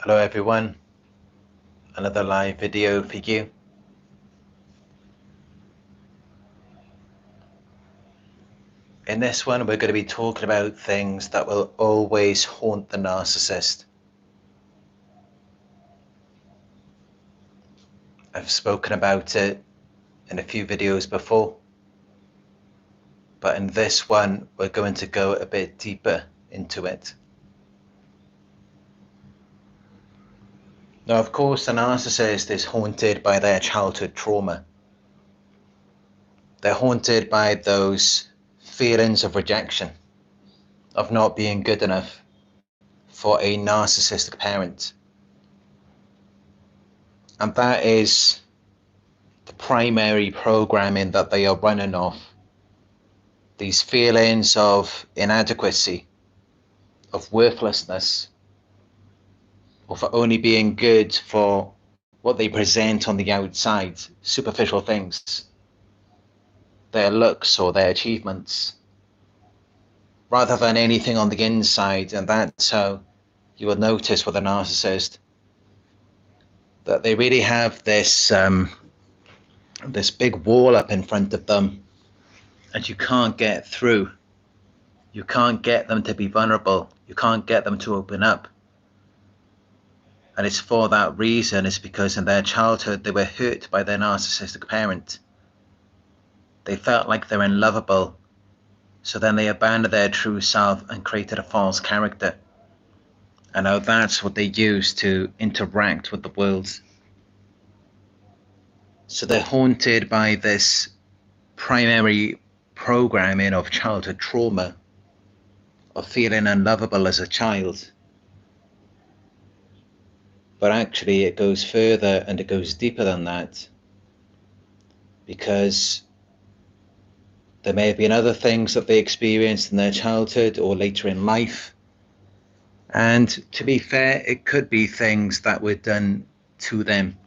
Hello everyone, another live video for you. In this one we're going to be talking about things that will always haunt the narcissist. I've spoken about it in a few videos before, but in this one we're going to go a bit deeper into it. Now, of course, the narcissist is haunted by their childhood trauma. They're haunted by those feelings of rejection, of not being good enough for a narcissistic parent. And that is the primary programming that they are running off. These feelings of inadequacy, of worthlessness, or for only being good for what they present on the outside, superficial things, their looks or their achievements, rather than anything on the inside. And that's how you will notice with a narcissist that they really have this big wall up in front of them, and you can't get through. You can't get them to be vulnerable. You can't get them to open up. And it's for that reason. It's because in their childhood they were hurt by their narcissistic parent. They felt like they're unlovable. So then they abandoned their true self and created a false character. And now that's what they use to interact with the world. So they're haunted by this primary programming of childhood trauma, of feeling unlovable as a child. But actually it goes further and it goes deeper than that, because there may have been other things that they experienced in their childhood or later in life. And to be fair, it could be things that were done to them.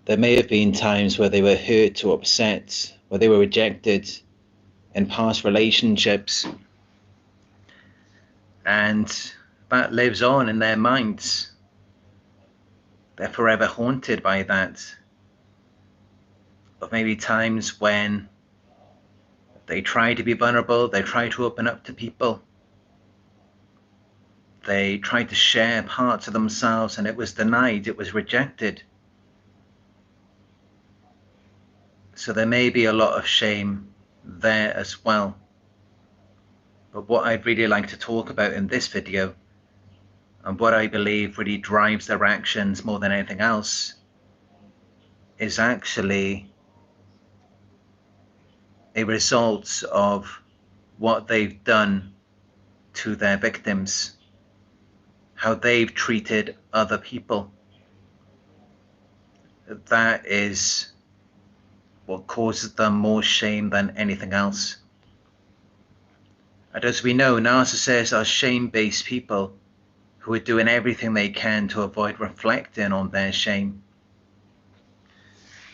There may have been times where they were hurt or upset, where they were rejected in past relationships. And that lives on in their minds. They're forever haunted by that. Or maybe times when they try to be vulnerable, they try to open up to people. They tried to share parts of themselves and it was denied, it was rejected. So there may be a lot of shame there as well. But what I'd really like to talk about in this video, and what I believe really drives their actions more than anything else, is actually a result of what they've done to their victims, how they've treated other people. That is what causes them more shame than anything else. And as we know, narcissists are shame-based people who are doing everything they can to avoid reflecting on their shame.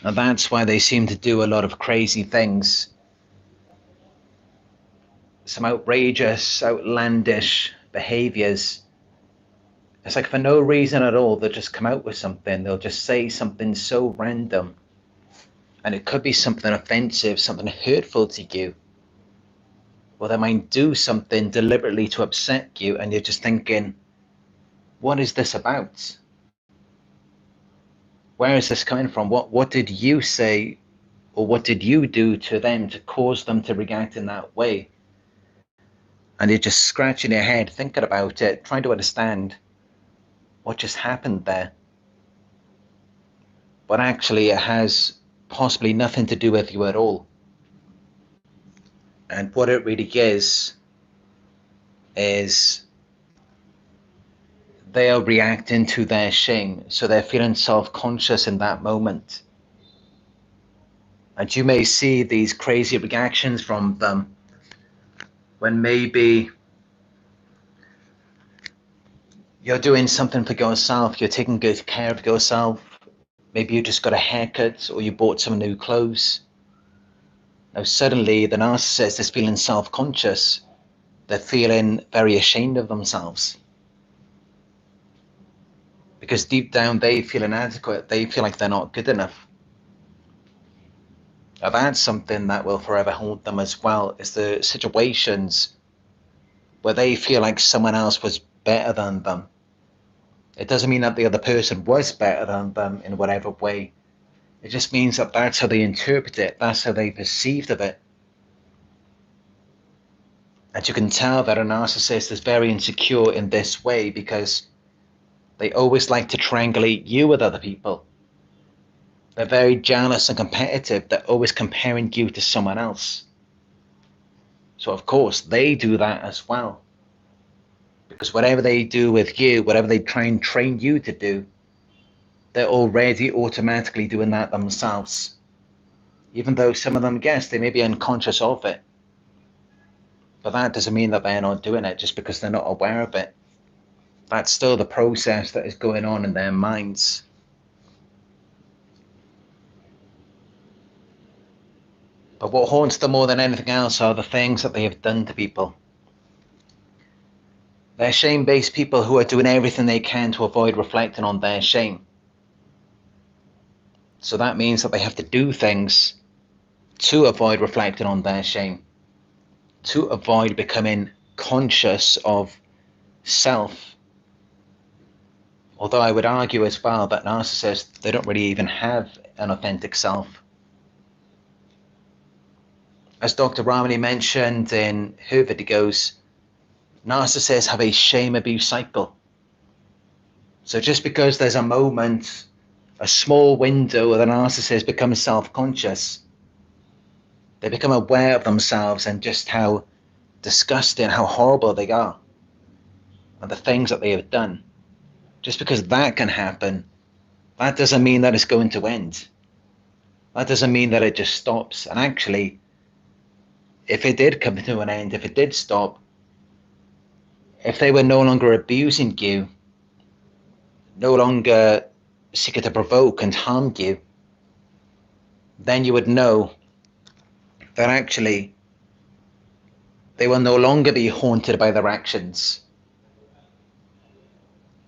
And that's why they seem to do a lot of crazy things. Some outrageous, outlandish behaviours. It's like for no reason at all, they'll just come out with something. They'll just say something so random. And it could be something offensive, something hurtful to you. Or they might do something deliberately to upset you, and you're just thinking, what is this about? Where is this coming from? What did you say, or what did you do to them to cause them to react in that way? And you're just scratching your head, thinking about it, trying to understand what just happened there. But actually it has possibly nothing to do with you at all. And what it really is they are reacting to their shame. So they're feeling self-conscious in that moment. And you may see these crazy reactions from them when maybe you're doing something for yourself, you're taking good care of yourself. Maybe you just got a haircut or you bought some new clothes. Now suddenly the narcissist is feeling self-conscious. They're feeling very ashamed of themselves. because deep down they feel inadequate. They feel like they're not good enough. Now that's something that will forever haunt them as well, is the situations where they feel like someone else was better than them. It doesn't mean that the other person was better than them in whatever way. It just means that that's how they interpret it. That's how they perceived of it. And you can tell that a narcissist is very insecure in this way because they always like to triangulate you with other people. They're very jealous and competitive. They're always comparing you to someone else. So of course they do that as well. Because whatever they do with you, whatever they try and train you to do, they're already automatically doing that themselves. Even though some of them, yes, they may be unconscious of it. But that doesn't mean that they're not doing it just because they're not aware of it. That's still the process that is going on in their minds. But what haunts them more than anything else are the things that they have done to people. They're shame-based people who are doing everything they can to avoid reflecting on their shame. So that means that they have to do things to avoid reflecting on their shame, to avoid becoming conscious of self. Although I would argue as well that narcissists, they don't really even have an authentic self. As Dr. Ramani mentioned in her videos, narcissists have a shame abuse cycle. So just because there's a moment, a small window where the narcissist becomes self-conscious, they become aware of themselves and just how disgusting, how horrible they are, and the things that they have done. Just because that can happen, that doesn't mean that it's going to end. That doesn't mean that it just stops. And actually, if it did come to an end, if it did stop, if they were no longer abusing you, no longer seeking to provoke and harm you, then you would know that actually they will no longer be haunted by their actions.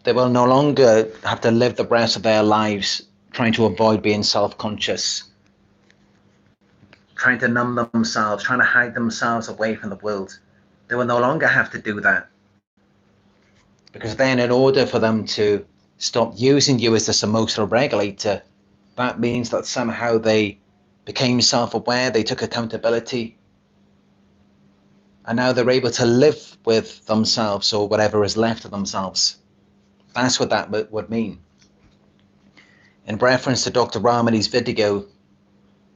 They will no longer have to live the rest of their lives trying to avoid being self-conscious, trying to numb themselves, trying to hide themselves away from the world. They will no longer have to do that. Because then in order for them to stop using you as this emotional regulator, that means that somehow they became self-aware, they took accountability, and now they're able to live with themselves or whatever is left of themselves. That's what that would mean. In reference to Dr. Ramani's video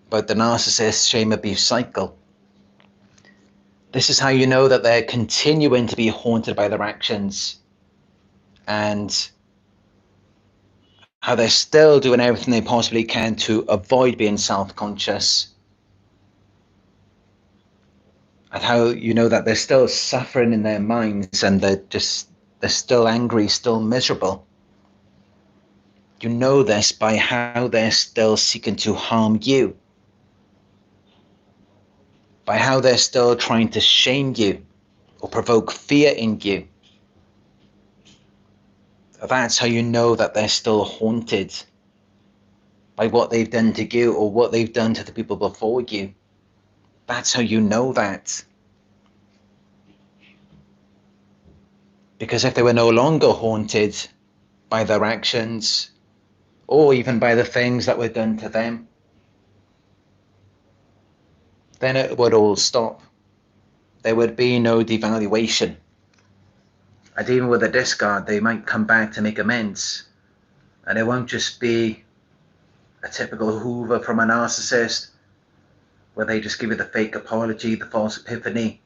about the narcissist shame abuse cycle, this is how you know that they're continuing to be haunted by their actions and how they're still doing everything they possibly can to avoid being self-conscious, and how you know that they're still suffering in their minds and they're still angry, still miserable. You know this by how they're still seeking to harm you, by how they're still trying to shame you or provoke fear in you. That's how you know that they're still haunted by what they've done to you or what they've done to the people before you. That's how you know that. Because if they were no longer haunted by their actions or even by the things that were done to them, then it would all stop. There would be no devaluation. And even with a discard, they might come back to make amends. And it won't just be a typical hoover from a narcissist where they just give you the fake apology, the false epiphany.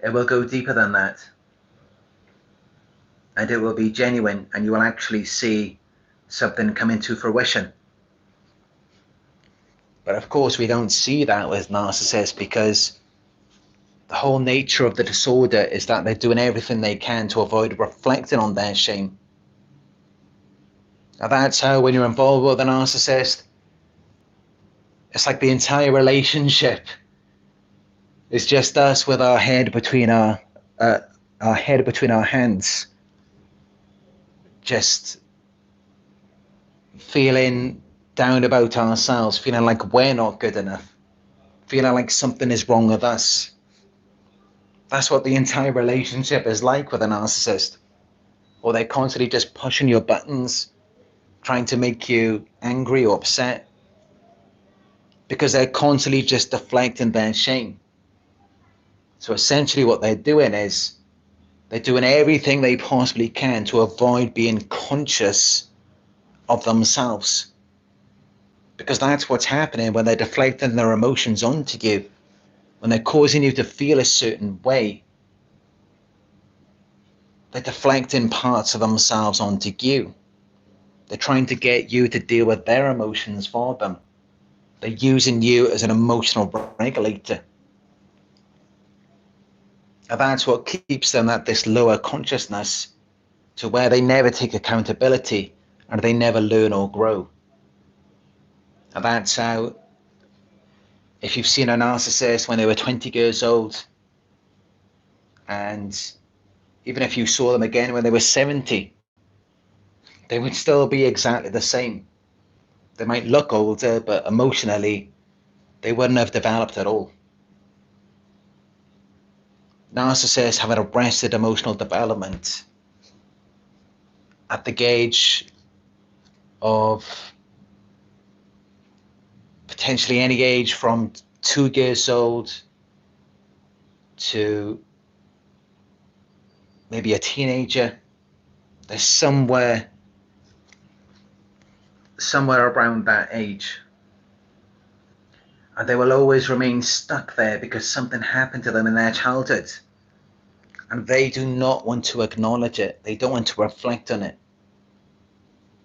It will go deeper than that. And it will be genuine, and you will actually see something come into fruition. But of course, we don't see that with narcissists because the whole nature of the disorder is that they're doing everything they can to avoid reflecting on their shame. Now that's how, when you're involved with a narcissist, it's like the entire relationship is just us with our head between our hands, just feeling down about ourselves, feeling like we're not good enough, feeling like something is wrong with us. That's what the entire relationship is like with a narcissist. Or they're constantly just pushing your buttons, trying to make you angry or upset, because they're constantly just deflecting their shame. So essentially what they're doing is they're doing everything they possibly can to avoid being conscious of themselves. Because that's what's happening when they're deflecting their emotions onto you, when they're causing you to feel a certain way. They're deflecting parts of themselves onto you. They're trying to get you to deal with their emotions for them. They're using you as an emotional regulator. And that's what keeps them at this lower consciousness, to where they never take accountability and they never learn or grow. And that's how, if you've seen a narcissist when they were 20 years old, and even if you saw them again when they were 70, they would still be exactly the same. They might look older, but emotionally, they wouldn't have developed at all. Narcissists have an arrested emotional development at the age of potentially any age from 2 years old to maybe a teenager. They're somewhere around that age. And they will always remain stuck there because something happened to them in their childhood. And they do not want to acknowledge it. They don't want to reflect on it.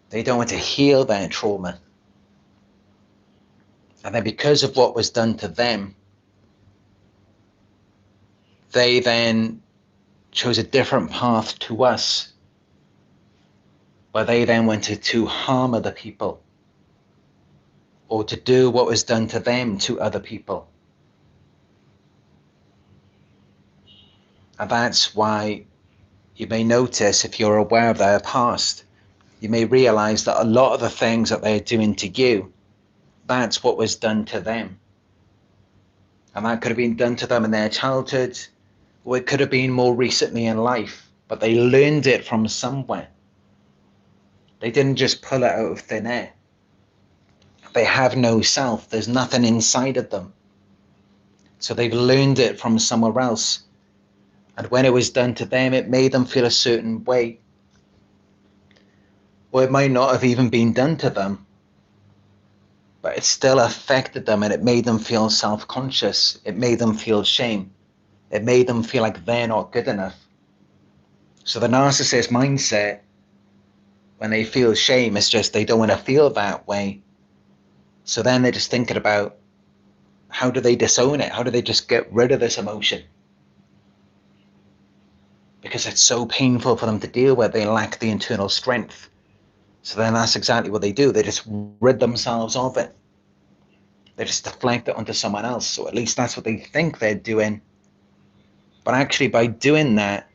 They don't want to heal their trauma. And then because of what was done to them, they then chose a different path to us, where they then wanted to harm other people, or to do what was done to them to other people. And that's why you may notice, if you're aware of their past, you may realize that a lot of the things that they're doing to you, that's what was done to them. And that could have been done to them in their childhood, or it could have been more recently in life, but they learned it from somewhere. They didn't just pull it out of thin air. They have no self. There's nothing inside of them. So they've learned it from somewhere else. And when it was done to them, it made them feel a certain way. Or it might not have even been done to them, but it still affected them, and it made them feel self-conscious. It made them feel shame. It made them feel like they're not good enough. So the narcissist mindset, when they feel shame, it's just they don't want to feel that way. So then they're just thinking about, how do they disown it? How do they just get rid of this emotion? Because it's so painful for them to deal with. They lack the internal strength. So then that's exactly what they do. They just rid themselves of it. They just deflect it onto someone else. So at least that's what they think they're doing. But actually, by doing that,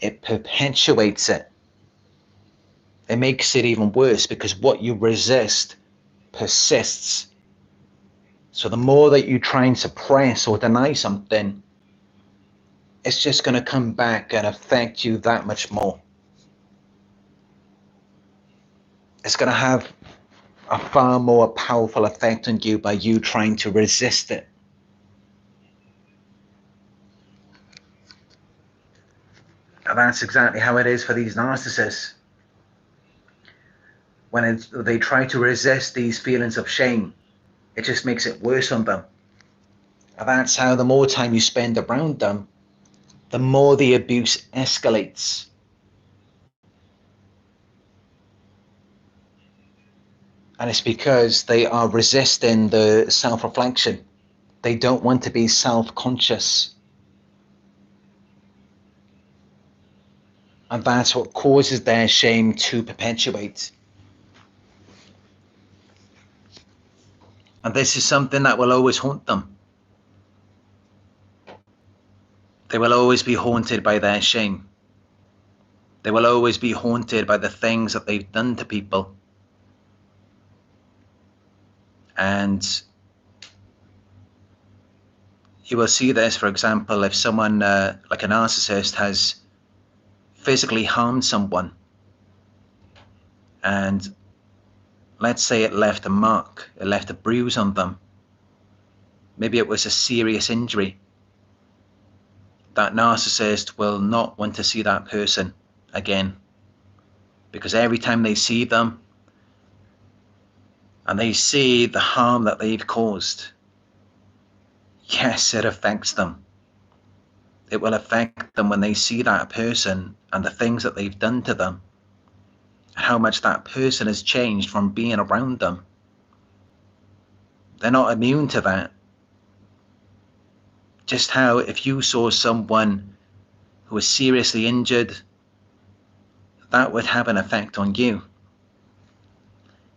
it perpetuates it. It makes it even worse, because what you resist persists. So the more that you try and suppress or deny something, it's just going to come back and affect you that much more. It's going to have a far more powerful effect on you by you trying to resist it. And that's exactly how it is for these narcissists. When they try to resist these feelings of shame, it just makes it worse on them. And that's how the more time you spend around them, the more the abuse escalates. And it's because they are resisting the self-reflection. They don't want to be self-conscious. And that's what causes their shame to perpetuate. And this is something that will always haunt them. They will always be haunted by their shame. They will always be haunted by the things that they've done to people. And you will see this, for example, if someone like a narcissist has physically harmed someone, and let's say it left a mark, it left a bruise on them, maybe it was a serious injury, that narcissist will not want to see that person again, because every time they see them and they see the harm that they've caused, yes, it affects them. It will affect them when they see that person and the things that they've done to them, how much that person has changed from being around them. They're not immune to that. Just how if you saw someone who was seriously injured, that would have an effect on you.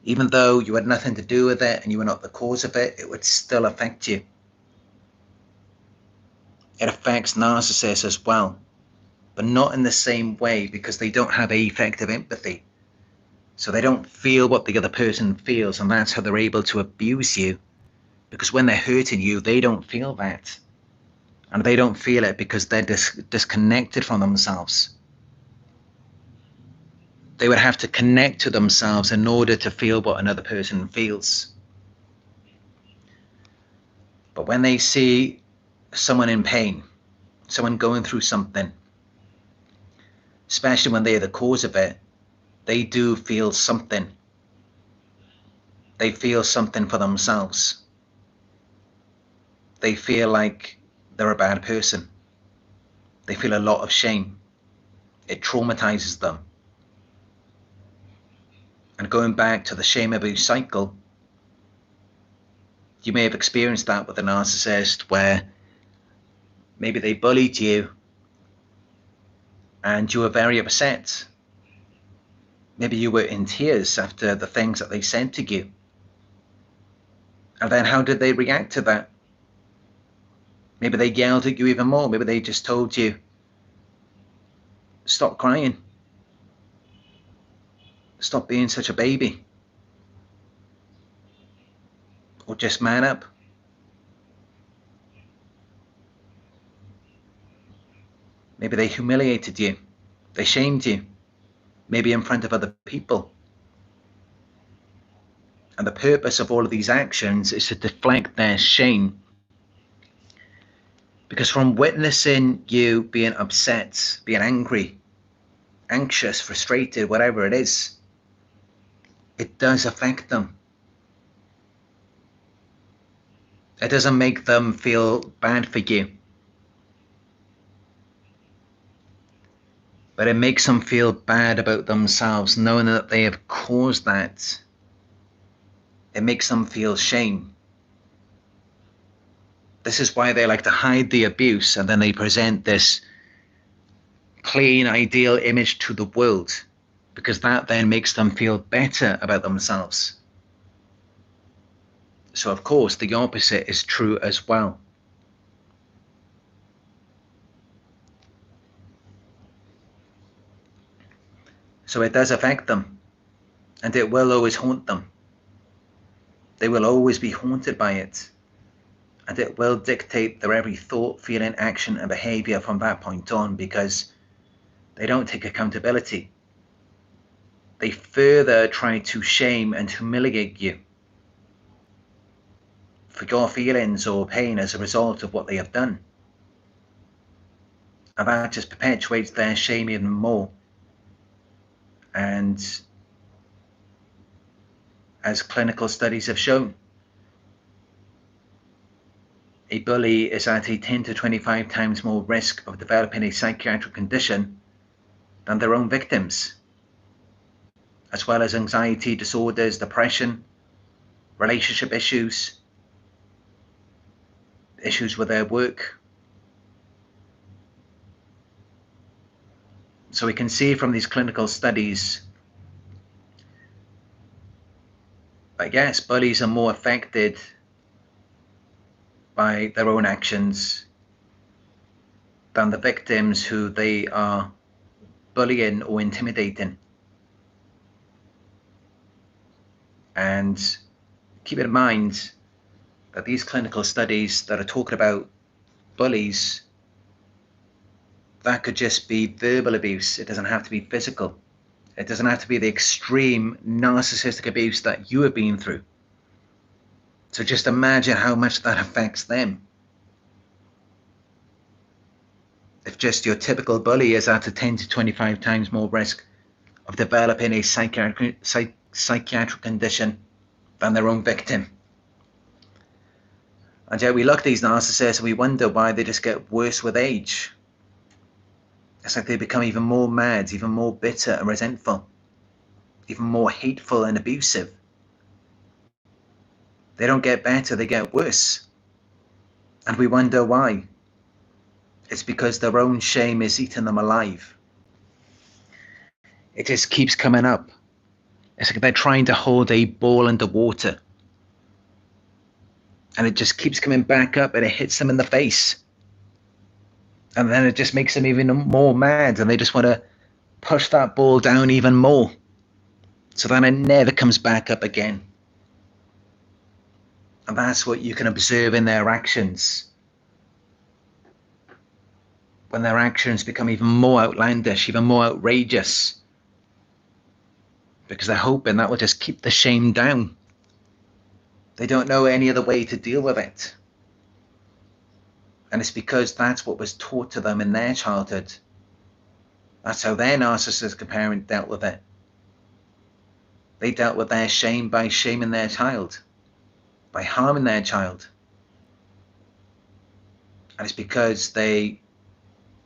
Even though you had nothing to do with it and you were not the cause of it, it would still affect you. It affects narcissists as well, but not in the same way, because they don't have effective empathy. So they don't feel what the other person feels, and that's how they're able to abuse you. Because when they're hurting you, they don't feel that. And they don't feel it because they're disconnected from themselves. They would have to connect to themselves in order to feel what another person feels. But when they see someone in pain, someone going through something, especially when they're the cause of it, they do feel something. They feel something for themselves. They feel like they're a bad person. They feel a lot of shame. It traumatizes them. And going back to the shame abuse cycle, you may have experienced that with a narcissist where maybe they bullied you and you were very upset. Maybe you were in tears after the things that they said to you. And then how did they react to that? Maybe they yelled at you even more. Maybe they just told you, stop crying. Stop being such a baby. Or just man up. Maybe they humiliated you. They shamed you. Maybe in front of other people. And the purpose of all of these actions is to deflect their shame. Because from witnessing you being upset, being angry, anxious, frustrated, whatever it is, it does affect them. It doesn't make them feel bad for you, but it makes them feel bad about themselves, knowing that they have caused that. It makes them feel shame. This is why they like to hide the abuse, and then they present this clean, ideal image to the world, because that then makes them feel better about themselves. So of course the opposite is true as well. So it does affect them, and it will always haunt them. They will always be haunted by it, and it will dictate their every thought, feeling, action, and behavior from that point on, because they don't take accountability. They further try to shame and humiliate you for your feelings or pain as a result of what they have done. And that just perpetuates their shame even more. And as clinical studies have shown, a bully is at a 10 to 25 times more risk of developing a psychiatric condition than their own victims, as well as anxiety disorders, depression, relationship issues, issues with their work. So we can see from these clinical studies that yes, bullies are more affected by their own actions than the victims who they are bullying or intimidating. And keep in mind that these clinical studies that are talking about bullies, that could just be verbal abuse. It doesn't have to be physical. It doesn't have to be the extreme narcissistic abuse that you have been through. So just imagine how much that affects them. If just your typical bully is at a 10 to 25 times more risk of developing a psychiatric condition than their own victim. And yet we look at these narcissists and we wonder why they just get worse with age. It's like they become even more mad, even more bitter and resentful, even more hateful and abusive. They don't get better, they get worse. And we wonder why. It's because their own shame is eating them alive. It just keeps coming up. It's like they're trying to hold a ball underwater. And it just keeps coming back up and it hits them in the face. And then it just makes them even more mad, and they just want to push that ball down even more so that it never comes back up again. And that's what you can observe in their actions. When their actions become even more outlandish, even more outrageous, because they're hoping that will just keep the shame down. They don't know any other way to deal with it. And it's because that's what was taught to them in their childhood. That's how their narcissistic parent dealt with it. They dealt with their shame by shaming their child, by harming their child. And it's because they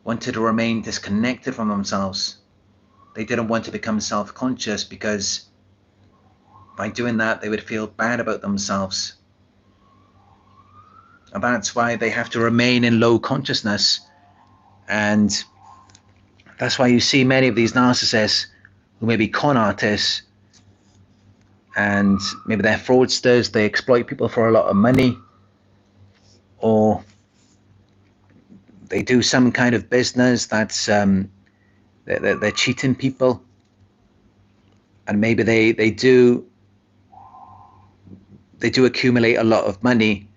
wanted to remain disconnected from themselves. They didn't want to become self-conscious, because by doing that, they would feel bad about themselves. And that's why they have to remain in low consciousness. And that's why you see many of these narcissists who may be con artists, and maybe they're fraudsters, they exploit people for a lot of money, or they do some kind of business that's they're cheating people, and maybe they do accumulate a lot of money.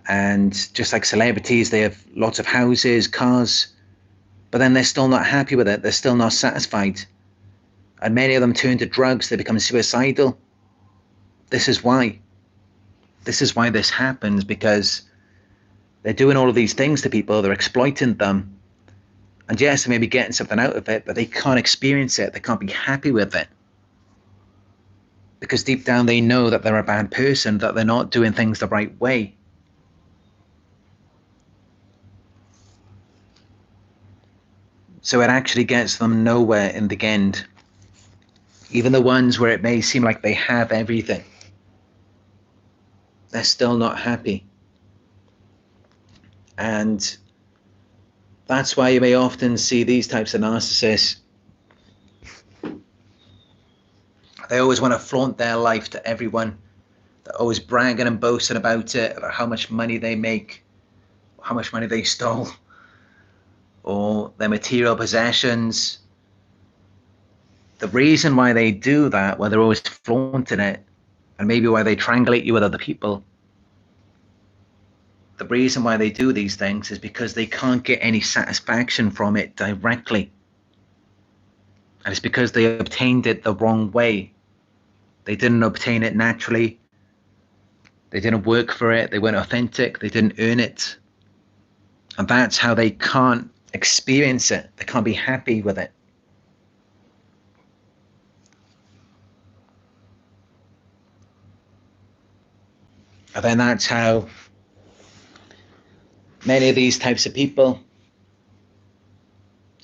And just like celebrities, they have lots of houses, cars, but then they're still not happy with it. They're still not satisfied. And many of them turn to drugs. They become suicidal. This is why. This is why this happens, because they're doing all of these things to people. They're exploiting them. And yes, they may be getting something out of it, but they can't experience it. They can't be happy with it. Because deep down they know that they're a bad person, that they're not doing things the right way. So it actually gets them nowhere in the end. Even the ones where it may seem like they have everything, they're still not happy. And that's why you may often see these types of narcissists. They always want to flaunt their life to everyone. They're always bragging and boasting about it, about how much money they make, how much money they stole, or their material possessions. The reason why they do that, why they're always flaunting it, and maybe why they triangulate you with other people, the reason why they do these things is because they can't get any satisfaction from it directly. And it's because they obtained it the wrong way. They didn't obtain it naturally. They didn't work for it. They weren't authentic. They didn't earn it. And that's how they can't experience it. They can't be happy with it. And then that's how many of these types of people,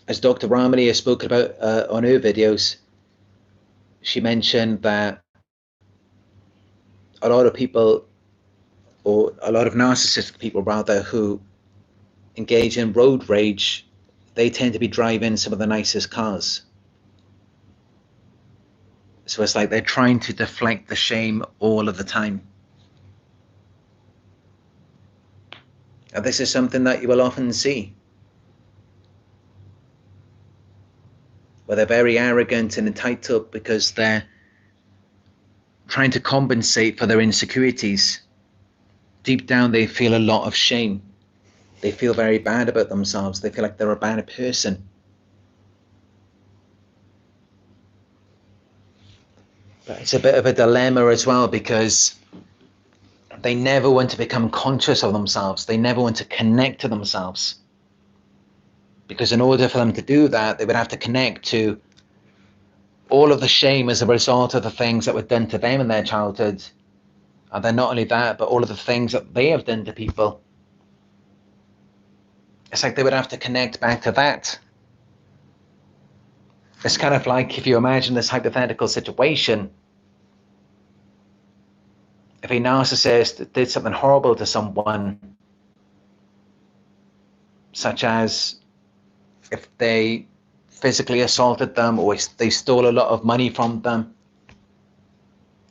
as Dr. Ramani has spoken about on her videos, she mentioned that a lot of people, or a lot of narcissistic people rather, who engage in road rage, they tend to be driving some of the nicest cars. So it's like they're trying to deflect the shame all of the time. And this is something that you will often see, where they're very arrogant and entitled because they're trying to compensate for their insecurities, deep down they feel a lot of shame. They feel very bad about themselves. They feel like they're a bad person. But it's a bit of a dilemma as well, because they never want to become conscious of themselves. They never want to connect to themselves. Because in order for them to do that, they would have to connect to all of the shame as a result of the things that were done to them in their childhood. And then not only that, but all of the things that they have done to people. It's like they would have to connect back to that. It's kind of like if you imagine this hypothetical situation. If a narcissist did something horrible to someone, such as if they physically assaulted them or they stole a lot of money from them,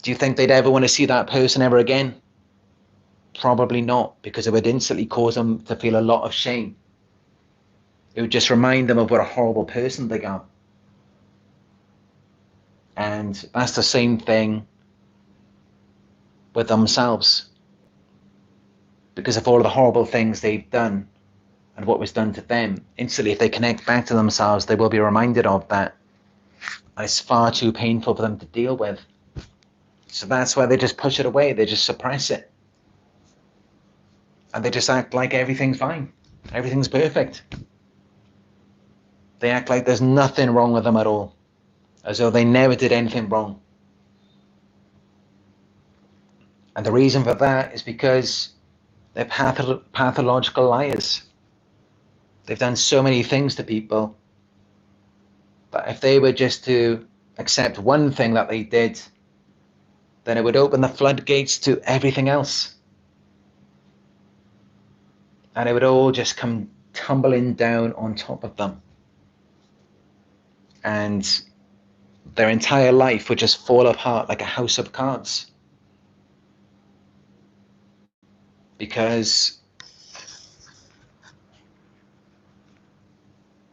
do you think they'd ever want to see that person ever again? Probably not, because it would instantly cause them to feel a lot of shame. It would just remind them of what a horrible person they are. And that's the same thing with themselves. Because of all of the horrible things they've done and what was done to them, instantly if they connect back to themselves, they will be reminded of that. And it's far too painful for them to deal with. So that's why they just push it away. They just suppress it. And they just act like everything's fine. Everything's perfect. They act like there's nothing wrong with them at all, as though they never did anything wrong. And the reason for that is because they're pathological liars. They've done so many things to people that if they were just to accept one thing that they did, then it would open the floodgates to everything else. And it would all just come tumbling down on top of them. And their entire life would just fall apart like a house of cards. Because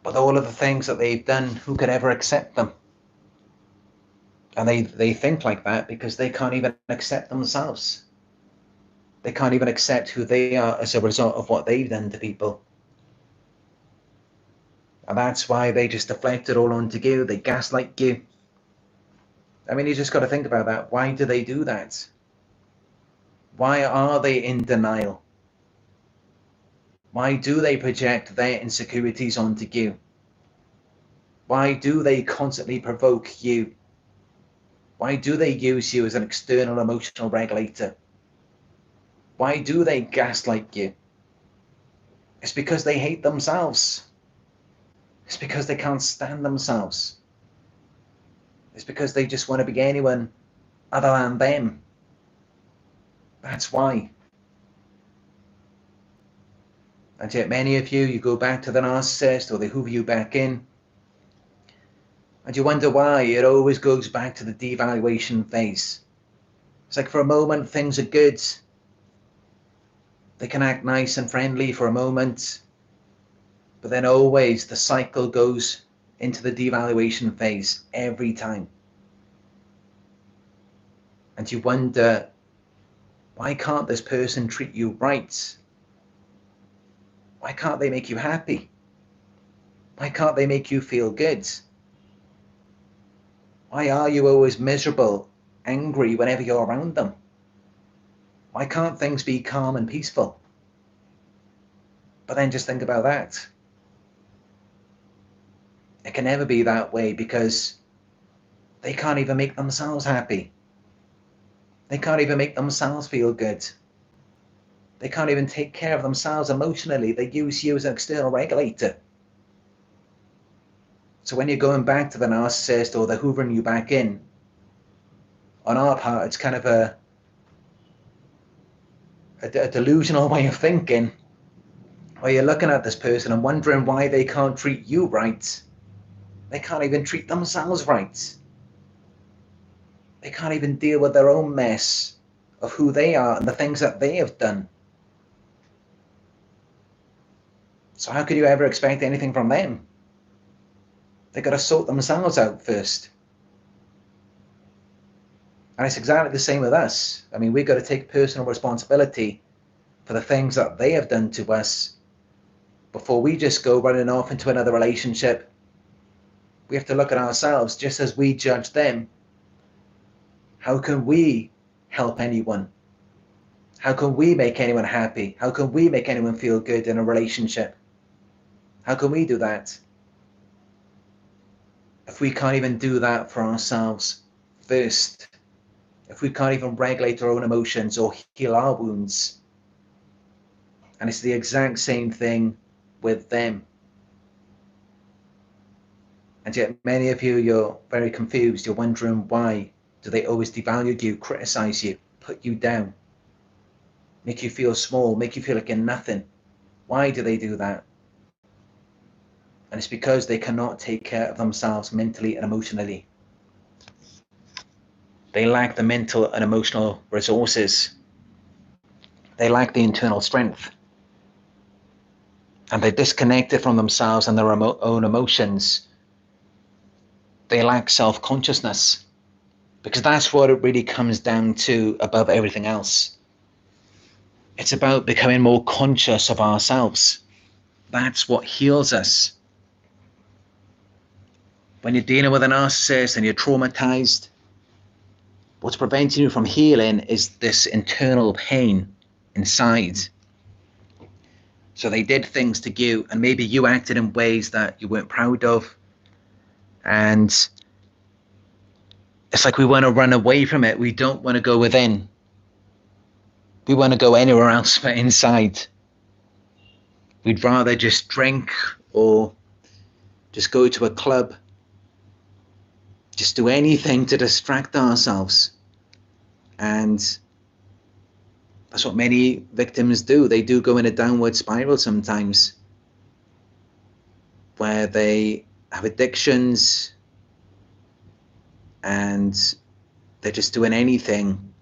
with all of the things that they've done, who could ever accept them? And they think like that because they can't even accept themselves. They can't even accept who they are as a result of what they've done to people. And that's why they just deflect it all onto you. They gaslight you. I mean, you just got to think about that. Why do they do that? Why are they in denial? Why do they project their insecurities onto you? Why do they constantly provoke you? Why do they use you as an external emotional regulator? Why do they gaslight you? It's because they hate themselves. It's because they can't stand themselves. It's because they just want to be anyone other than them. That's why. And yet many of you go back to the narcissist, or they hoover you back in, and you wonder why. It always goes back to the devaluation phase. It's like for a moment things are good. They can act nice and friendly for a moment, but then always the cycle goes into the devaluation phase every time. And you wonder, why can't this person treat you right? Why can't they make you happy? Why can't they make you feel good? Why are you always miserable, angry whenever you're around them? Why can't things be calm and peaceful? But then just think about that. It can never be that way because they can't even make themselves happy. They can't even make themselves feel good. They can't even take care of themselves emotionally. They use you as an external regulator. So when you're going back to the narcissist or they're hoovering you back in, on our part, it's kind of a delusional way of thinking, where you're looking at this person and wondering why they can't treat you right. They can't even treat themselves right. They can't even deal with their own mess of who they are and the things that they have done. So how could you ever expect anything from them? They got to sort themselves out first. And it's exactly the same with us. I mean, we've got to take personal responsibility for the things that they have done to us before we just go running off into another relationship. We have to look at ourselves. Just as we judge them, how can we help anyone? How can we make anyone happy? How can we make anyone feel good in a relationship? How can we do that if we can't even do that for ourselves first? If we can't even regulate our own emotions or heal our wounds? And it's the exact same thing with them. And yet many of you, you're very confused. You're wondering, why do they always devalue you, criticize you, put you down, make you feel small, make you feel like you're nothing? Why do they do that? And it's because they cannot take care of themselves mentally and emotionally. They lack the mental and emotional resources. They lack the internal strength. And they're disconnected from themselves and their own emotions. They lack self-consciousness, because that's what it really comes down to above everything else. It's about becoming more conscious of ourselves. That's what heals us. When you're dealing with a narcissist and you're traumatized, what's preventing you from healing is this internal pain inside. So they did things to you, and maybe you acted in ways that you weren't proud of. And it's like we want to run away from it. We don't want to go within. We want to go anywhere else but inside. We'd rather just drink or just go to a club. Just do anything to distract ourselves. And that's what many victims do. They do go in a downward spiral sometimes, where they have addictions and they're just doing anything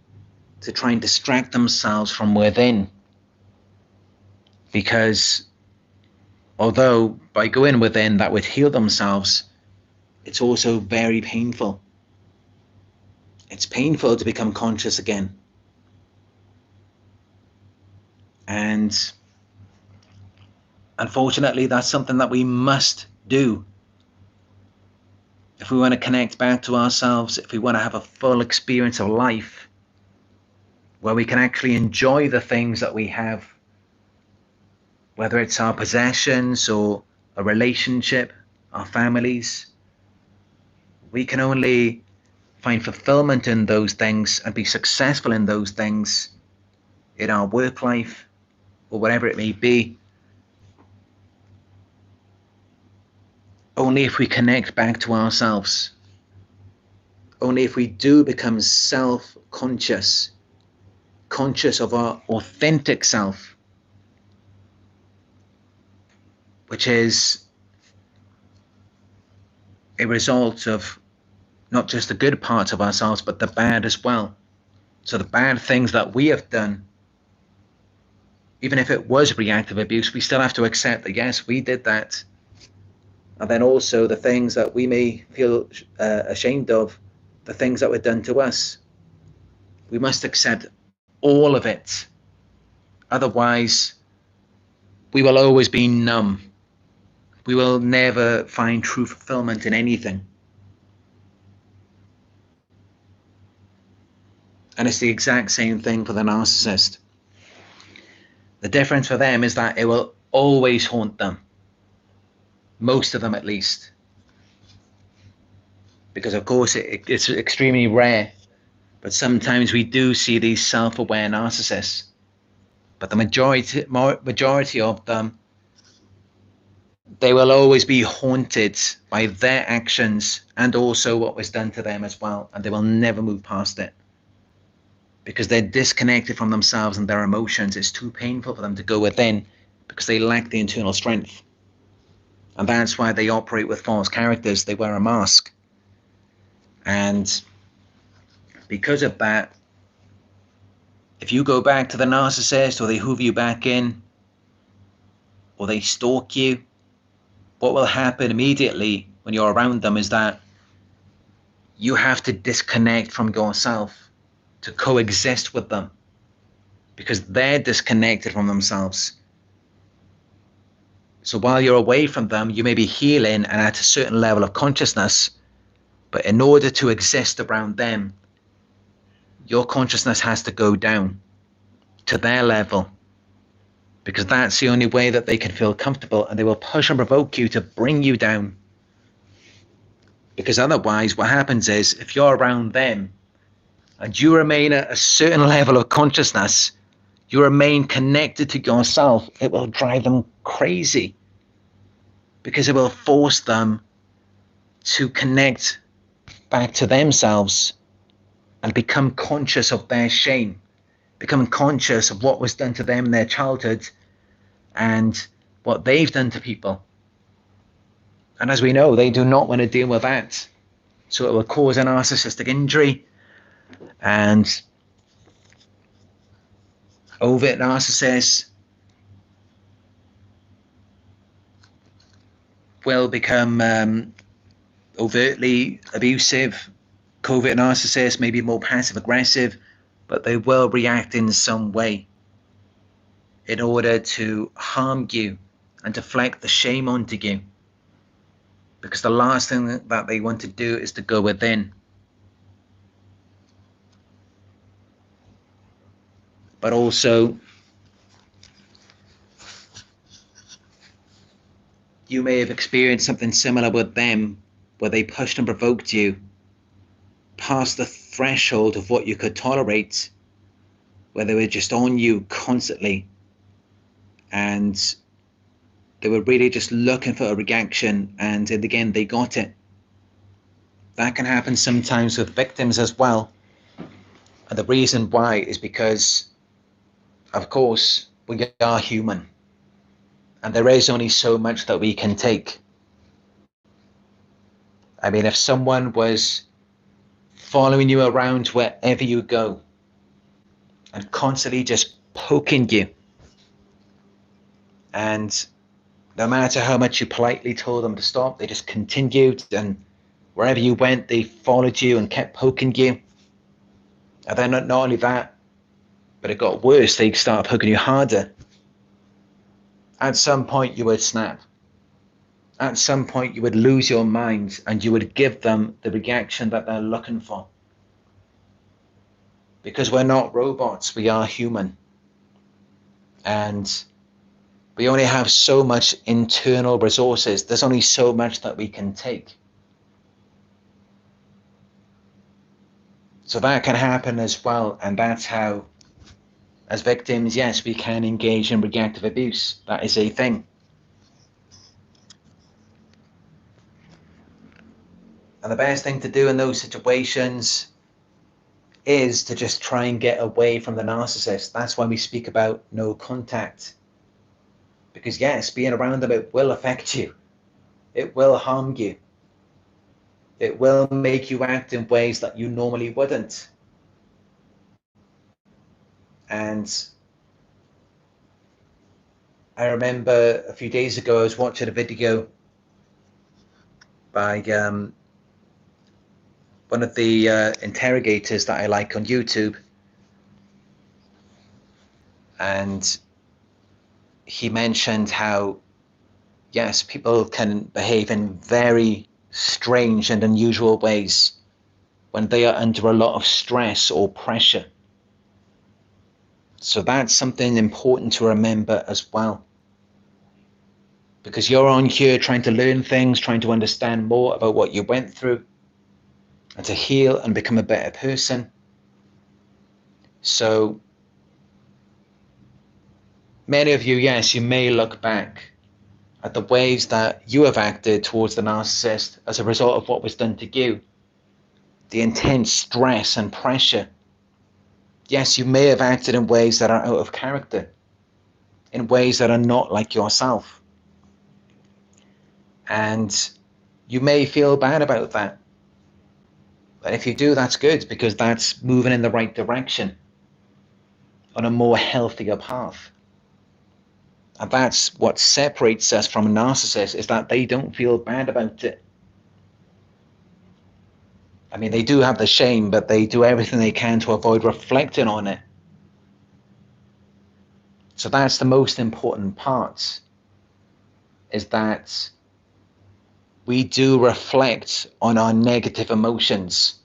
to try and distract themselves from within. Because although by going within that would heal themselves, it's also very painful. It's painful to become conscious again. And unfortunately, that's something that we must do. If we want to connect back to ourselves, if we want to have a full experience of life, where we can actually enjoy the things that we have, whether it's our possessions or a relationship, our families, we can only find fulfillment in those things and be successful in those things in our work life or whatever it may be, only if we connect back to ourselves. Only if we do become self-conscious, conscious of our authentic self, which is a result of not just the good parts of ourselves, but the bad as well. So the bad things that we have done, even if it was reactive abuse, we still have to accept that, yes, we did that. And then also the things that we may feel ashamed of, the things that were done to us. We must accept all of it. Otherwise, we will always be numb. We will never find true fulfillment in anything. And it's the exact same thing for the narcissist. The difference for them is that it will always haunt them. Most of them, at least. Because, of course, it's extremely rare. But sometimes we do see these self-aware narcissists. But the majority of them, they will always be haunted by their actions and also what was done to them as well. And they will never move past it. Because they're disconnected from themselves and their emotions. It's too painful for them to go within because they lack the internal strength. And that's why they operate with false characters. They wear a mask. And because of that, if you go back to the narcissist or they hoover you back in or they stalk you, what will happen immediately when you're around them is that you have to disconnect from yourself. to coexist with them because they're disconnected from themselves. So while you're away from them, you may be healing and at a certain level of consciousness, but in order to exist around them, your consciousness has to go down to their level, because that's the only way that they can feel comfortable, and they will push and provoke you to bring you down. Because otherwise, what happens is, if you're around them and you remain at a certain level of consciousness, you remain connected to yourself, it will drive them crazy, because it will force them to connect back to themselves and become conscious of their shame, become conscious of what was done to them in their childhood and what they've done to people. And as we know, they do not want to deal with that. So it will cause a narcissistic injury, and overt narcissists will become overtly abusive. Covert narcissists may be more passive aggressive, but they will react in some way in order to harm you and deflect the shame onto you. Because the last thing that they want to do is to go within. But also, you may have experienced something similar with them, where they pushed and provoked you past the threshold of what you could tolerate, where they were just on you constantly, and they were really just looking for a reaction, and again, they got it. That can happen sometimes with victims as well. And the reason why is because, of course, we are human, and there is only so much that we can take. I mean, if someone was following you around wherever you go and constantly just poking you, and no matter how much you politely told them to stop, they just continued, and wherever you went, they followed you and kept poking you. And then not only that, but it got worse, they started poking you harder. At some point, you would snap. At some point, you would lose your mind, and you would give them the reaction that they're looking for. Because we're not robots, we are human. And we only have so much internal resources. There's only so much that we can take. So that can happen as well. And that's how, as victims, yes, we can engage in reactive abuse. That is a thing. And the best thing to do in those situations is to just try and get away from the narcissist. That's why we speak about no contact. Because yes, being around them, it will affect you. It will harm you. It will make you act in ways that you normally wouldn't. And I remember a few days ago, I was watching a video by one of the interrogators that I like on YouTube. And he mentioned how, yes, people can behave in very strange and unusual ways when they are under a lot of stress or pressure. So that's something important to remember as well. Because you're on here trying to learn things, trying to understand more about what you went through, and to heal and become a better person. So many of you, yes, you may look back at the ways that you have acted towards the narcissist as a result of what was done to you. The intense stress and pressure. Yes, you may have acted in ways that are out of character, in ways that are not like yourself. And you may feel bad about that. But if you do, that's good, because that's moving in the right direction on a more healthier path. And that's what separates us from a narcissist, is that they don't feel bad about it. I mean, they do have the shame, but they do everything they can to avoid reflecting on it. So that's the most important part, is that we do reflect on our negative emotions.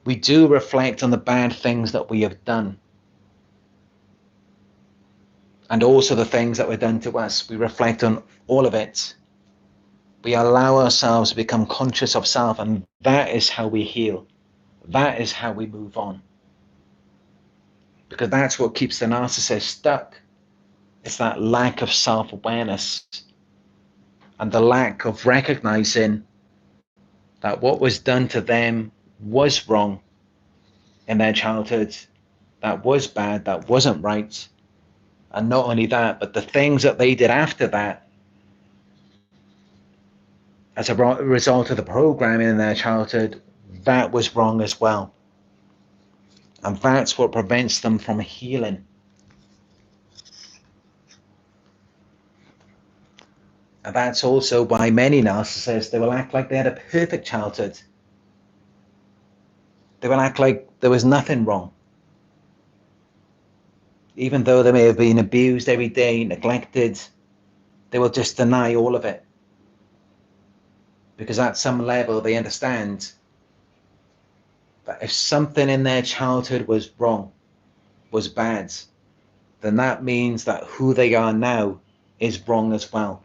We do reflect on the bad things that we have done. And also the things that were done to us. We reflect on all of it. We allow ourselves to become conscious of self, and that is how we heal. That is how we move on. Because that's what keeps the narcissist stuck. It's that lack of self-awareness and the lack of recognizing that what was done to them was wrong in their childhood, that was bad, that wasn't right. And not only that, but the things that they did after that, as a result of the programming in their childhood, that was wrong as well. And that's what prevents them from healing. And that's also why many narcissists, they will act like they had a perfect childhood. They will act like there was nothing wrong. Even though they may have been abused every day, neglected, they will just deny all of it. Because at some level they understand that if something in their childhood was wrong, was bad, then that means that who they are now is wrong as well.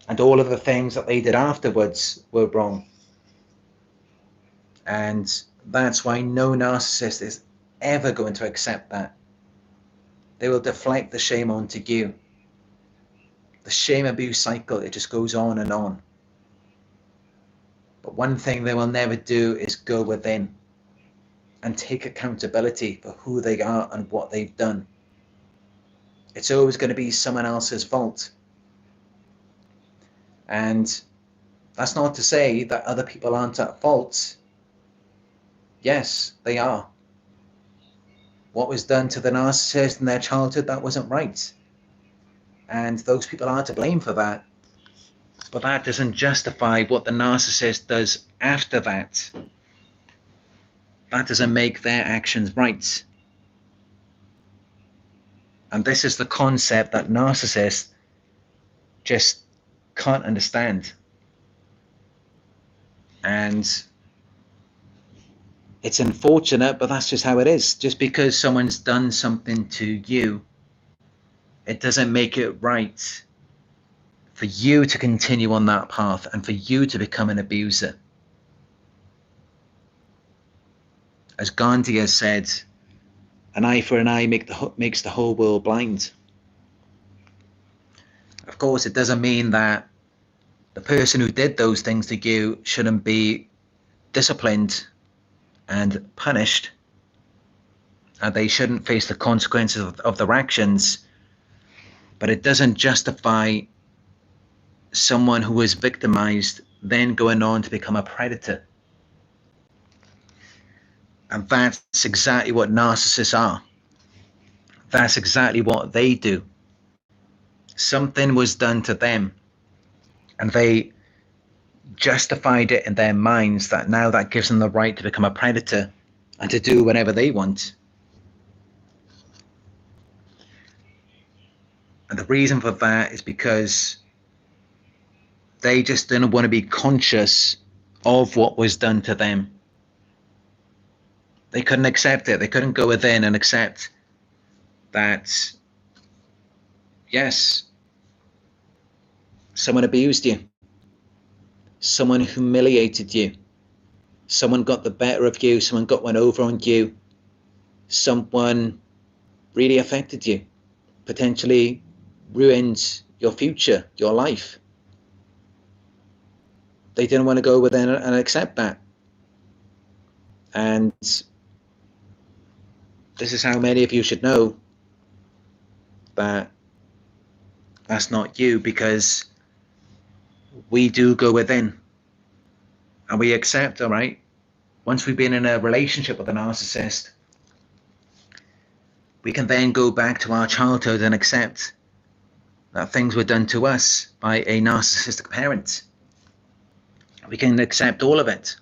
And all of the things that they did afterwards were wrong. And that's why no narcissist is ever going to accept that. They will deflect the shame onto you. The shame abuse cycle, it just goes on and on. But one thing they will never do is go within and take accountability for who they are and what they've done. It's always going to be someone else's fault. And that's not to say that other people aren't at fault. Yes, they are. What was done to the narcissist in their childhood, that wasn't right. And those people are to blame for that. But that doesn't justify what the narcissist does after that. That doesn't make their actions right. And this is the concept that narcissists just can't understand. And it's unfortunate, but that's just how it is. Just because someone's done something to you, it doesn't make it right for you to continue on that path and for you to become an abuser. As Gandhi has said, an eye for an eye makes the whole world blind. Of course, it doesn't mean that the person who did those things to you shouldn't be disciplined and punished, and they shouldn't face the consequences of their actions. But it doesn't justify someone who was victimized then going on to become a predator. And that's exactly what narcissists are. That's exactly what they do. Something was done to them, and they justified it in their minds that now that gives them the right to become a predator and to do whatever they want. And the reason for that is because they just didn't want to be conscious of what was done to them. They couldn't accept it. They couldn't go within and accept that, yes, someone abused you, someone humiliated you, someone got the better of you, someone got one over on you, someone really affected you, potentially ruined your future, your life. They didn't want to go within and accept that. And this is how many of you should know that that's not you, because we do go within and we accept, all right, once we've been in a relationship with a narcissist, we can then go back to our childhood and accept that things were done to us by a narcissistic parent. We can accept all of it.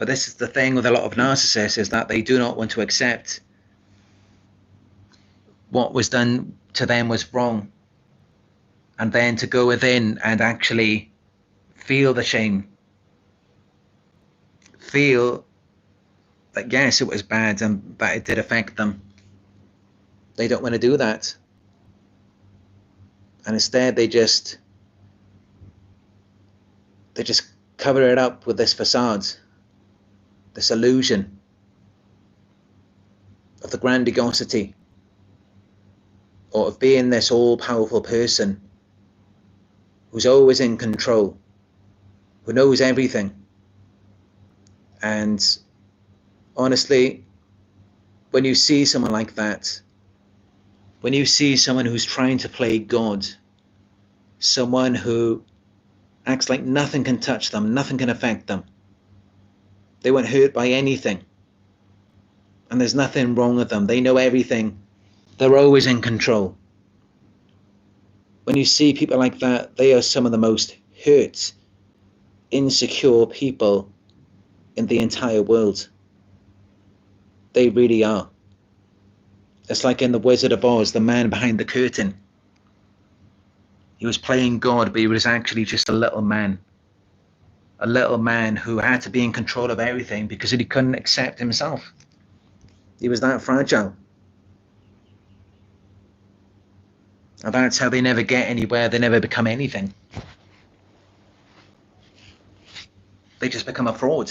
But this is the thing with a lot of narcissists, is that they do not want to accept what was done to them was wrong, and then to go within and actually feel the shame, feel that yes, it was bad and that it did affect them. They don't want to do that, and instead they just cover it up with this facade, this illusion of the grandiosity, or of being this all-powerful person who's always in control, who knows everything. And honestly, when you see someone like that, when you see someone who's trying to play God, someone who acts like nothing can touch them, nothing can affect them, they weren't hurt by anything, and there's nothing wrong with them, they know everything, they're always in control. When you see people like that, they are some of the most hurt, insecure people in the entire world. They really are. It's like in The Wizard of Oz, the man behind the curtain. He was playing God, but he was actually just a little man who had to be in control of everything because he couldn't accept himself. He was that fragile. And that's how they never get anywhere, they never become anything. They just become a fraud.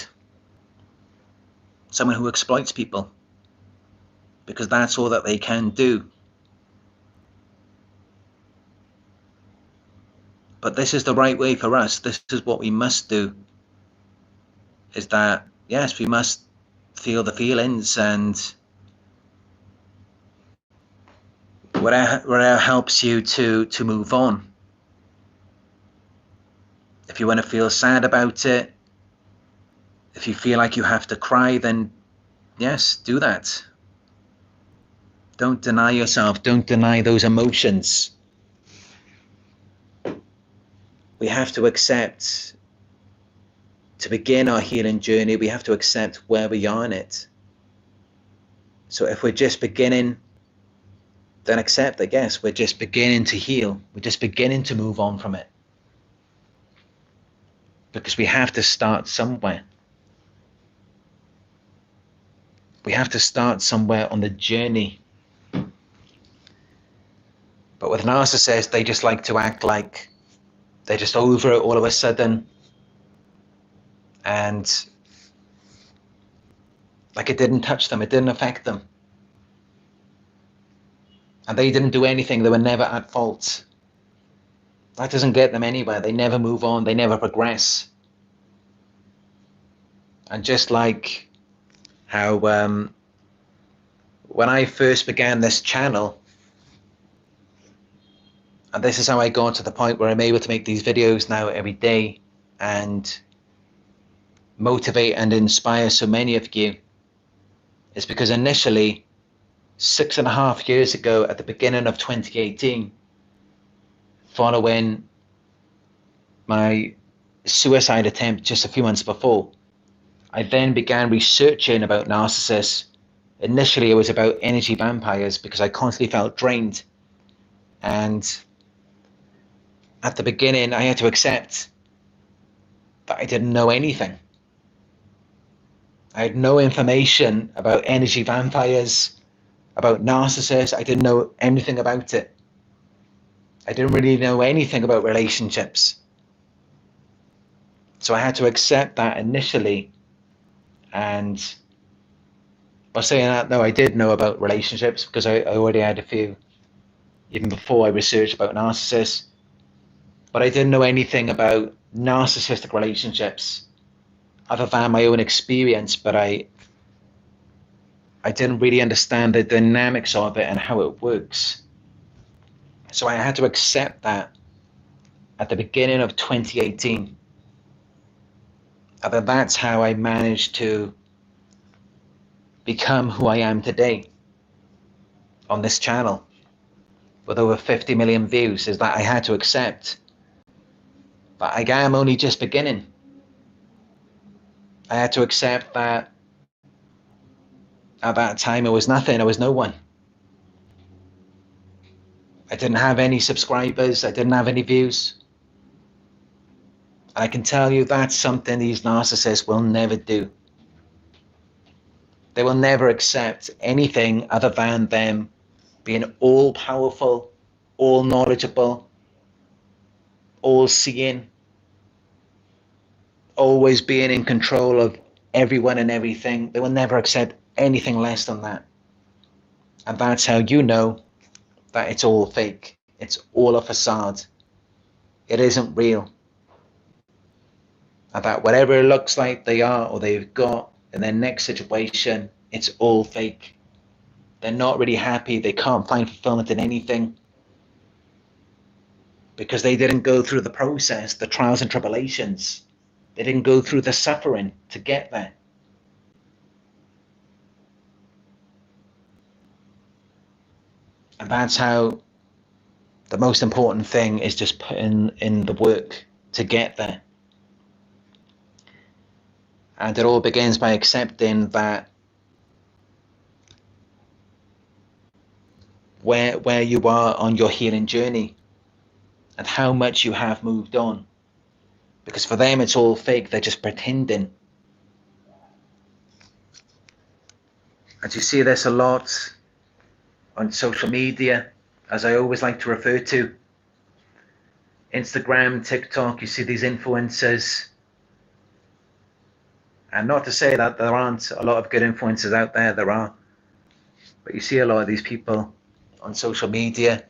Someone who exploits people, because that's all that they can do. But this is the right way for us. This is what we must do. Is that, yes, we must feel the feelings, and whatever helps you to move on. If you want to feel sad about it, if you feel like you have to cry, then yes, do that. Don't deny yourself. Don't deny those emotions. We have to accept, to begin our healing journey, we have to accept where we are in it. So if we're just beginning, then accept that, yes, we're just beginning to heal. We're just beginning to move on from it. Because we have to start somewhere. We have to start somewhere on the journey. But with narcissists, they just like to act like they're just over it all of a sudden. And like it didn't touch them, it didn't affect them. And they didn't do anything, they were never at fault. That doesn't get them anywhere. They never move on, they never progress. And just like how when I first began this channel, and this is how I got to the point where I'm able to make these videos now every day and motivate and inspire so many of you, is because initially 6.5 years ago, at the beginning of 2018, following my suicide attempt just a few months before, I then began researching about narcissists. Initially, it was about energy vampires because I constantly felt drained. And at the beginning, I had to accept that I didn't know anything. I had no information about energy vampires, about narcissists. I didn't know anything about it. I didn't really know anything about relationships. So I had to accept that initially. And by saying that, no, I did know about relationships because I already had a few, even before I researched about narcissists. But I didn't know anything about narcissistic relationships other than my own experience, but I didn't really understand the dynamics of it and how it works. So I had to accept that at the beginning of 2018. And that's how I managed to become who I am today on this channel with over 50 million views, is that I had to accept that I am only just beginning. I had to accept that at that time I was nothing, I was no one. I didn't have any subscribers, I didn't have any views. I can tell you that's something these narcissists will never do. They will never accept anything other than them being all powerful, all knowledgeable, all seeing, always being in control of everyone and everything. They will never accept anything less than that. And that's how you know that it's all fake. It's all a facade. It isn't real. And that whatever it looks like they are or they've got in their next situation, it's all fake. They're not really happy. They can't find fulfillment in anything because they didn't go through the process, the trials and tribulations. They didn't go through the suffering to get there. And that's how the most important thing is just putting in the work to get there. And it all begins by accepting that where you are on your healing journey and how much you have moved on. Because for them it's all fake, they're just pretending. And you see this a lot on social media, as I always like to refer to. Instagram, TikTok, you see these influencers. And not to say that there aren't a lot of good influencers out there, there are. But you see a lot of these people on social media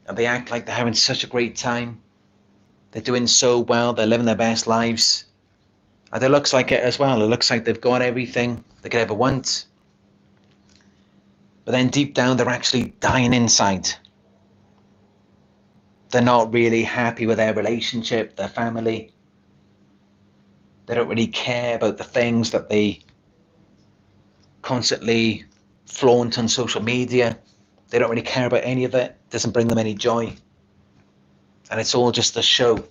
and they act like they're having such a great time. They're doing so well, they're living their best lives. And it looks like it as well. It looks like they've got everything they could ever want. But then deep down, they're actually dying inside. They're not really happy with their relationship, their family. They don't really care about the things that they constantly flaunt on social media. They don't really care about any of it. It doesn't bring them any joy. And it's all just a show.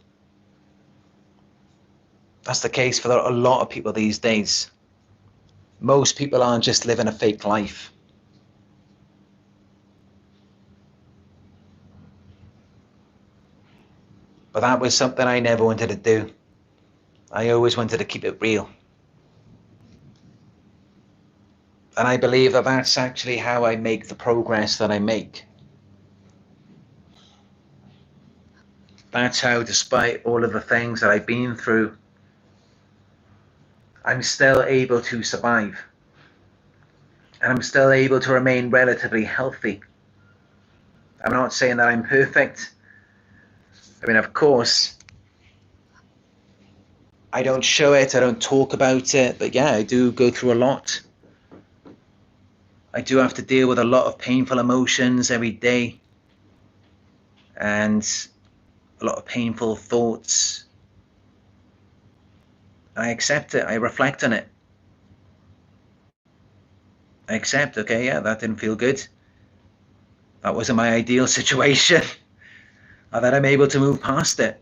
That's the case for a lot of people these days. Most people aren't just living a fake life. But that was something I never wanted to do. I always wanted to keep it real. And I believe that that's actually how I make the progress that I make. That's how, despite all of the things that I've been through, I'm still able to survive. And I'm still able to remain relatively healthy. I'm not saying that I'm perfect. I mean, of course, I don't show it, I don't talk about it, but yeah, I do go through a lot. I do have to deal with a lot of painful emotions every day and a lot of painful thoughts. I accept it, I reflect on it. I accept, okay, yeah, that didn't feel good. That wasn't my ideal situation. And then I'm able to move past it.